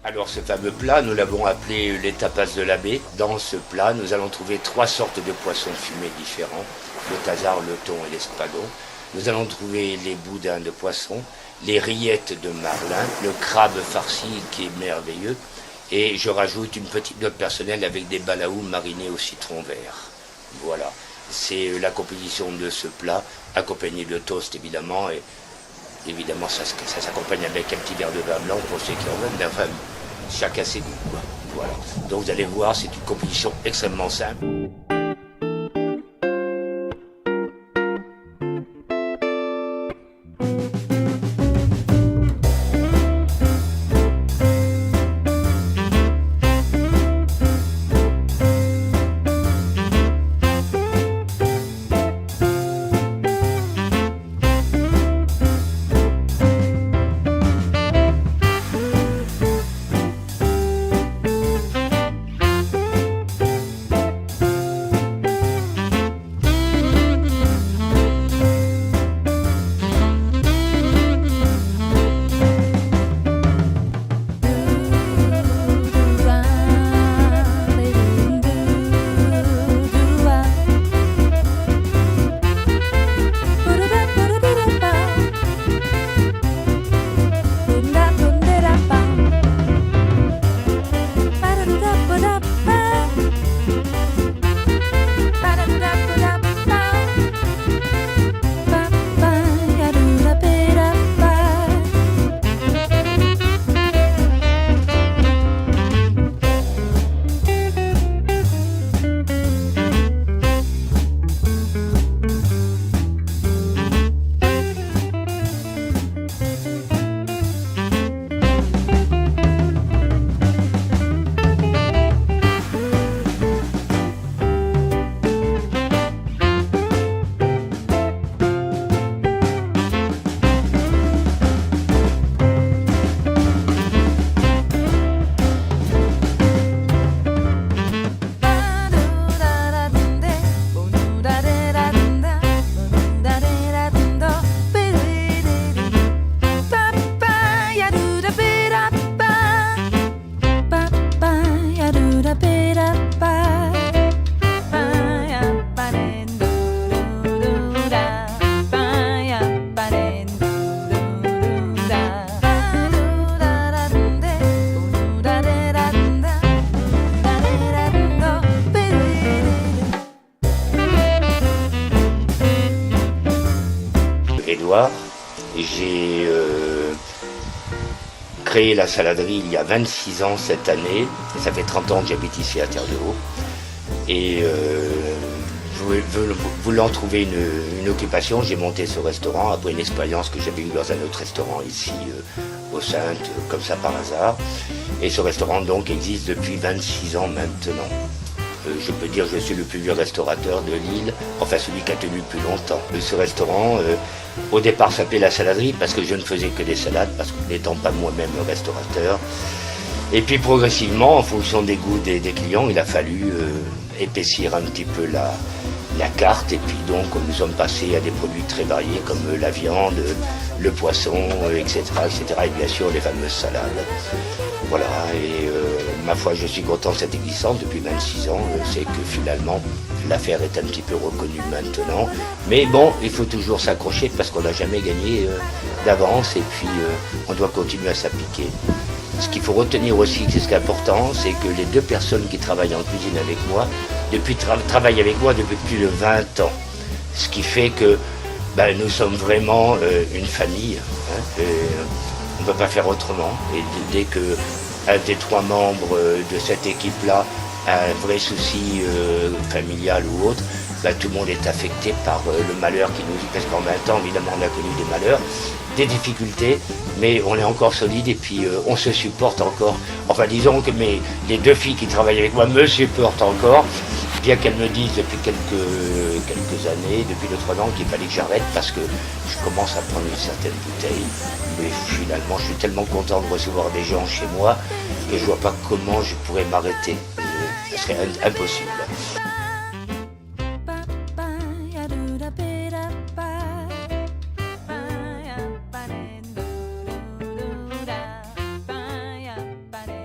Alors ce fameux plat, nous l'avons appelé les tapas de la baie. Dans ce plat, nous allons trouver 3 sortes de poissons fumés différents, le tasar, le thon et l'espadon. Nous allons trouver les boudins de poisson, les rillettes de marlin, le crabe farci qui est merveilleux, et je rajoute une petite note personnelle avec des balaous marinés au citron vert. Voilà, c'est la composition de ce plat, accompagné de toast évidemment, et évidemment ça s'accompagne avec un petit verre de vin blanc pour ceux qui en veulent, mais enfin, chacun ses goûts, quoi. Voilà. Donc vous allez voir, c'est une composition extrêmement simple. Édouard, j'ai créé la saladerie il y a 26 ans cette année, et ça fait 30 ans que j'habite ici à Terre-de-Haut. Et voulant trouver une occupation, j'ai monté ce restaurant après une expérience que j'avais eue dans un autre restaurant ici au Saintes, comme ça par hasard. Et ce restaurant donc existe depuis 26 ans maintenant. Je peux dire que je suis le plus vieux restaurateur de l'île, enfin celui qui a tenu le plus longtemps. Ce restaurant, au départ, s'appelait la saladerie parce que je ne faisais que des salades, parce que n'étant pas moi-même restaurateur. Et puis progressivement, en fonction des goûts des clients, il a fallu épaissir un petit peu la carte. Et puis donc, nous sommes passés à des produits très variés comme la viande, le poisson, etc., etc. Et bien sûr, les fameuses salades. Voilà, et ma foi, je suis content de cette existence depuis 26 ans. C'est que finalement, l'affaire est un petit peu reconnue maintenant. Mais bon, il faut toujours s'accrocher parce qu'on n'a jamais gagné d'avance et puis on doit continuer à s'appliquer. Ce qu'il faut retenir aussi, c'est ce qui est important, c'est que les 2 personnes qui travaillent en cuisine avec moi, travaillent avec moi depuis plus de 20 ans. Ce qui fait que nous sommes vraiment une famille. Hein, on ne peut pas faire autrement. Et dès que un des 3 membres de cette équipe-là a un vrai souci familial ou autre, tout le monde est affecté par le malheur qui nous... Parce qu'en même temps, évidemment, on a connu des malheurs, des difficultés, mais on est encore solide et puis on se supporte encore. Enfin, disons que les 2 filles qui travaillent avec moi me supportent encore, bien qu'elles me disent depuis quelques années, depuis 2-3 ans, qu'il fallait que j'arrête parce que je commence à prendre une certaine bouteille. Mais finalement, je suis tellement content de recevoir des gens chez moi que je vois pas comment je pourrais m'arrêter. Ce serait impossible. Pare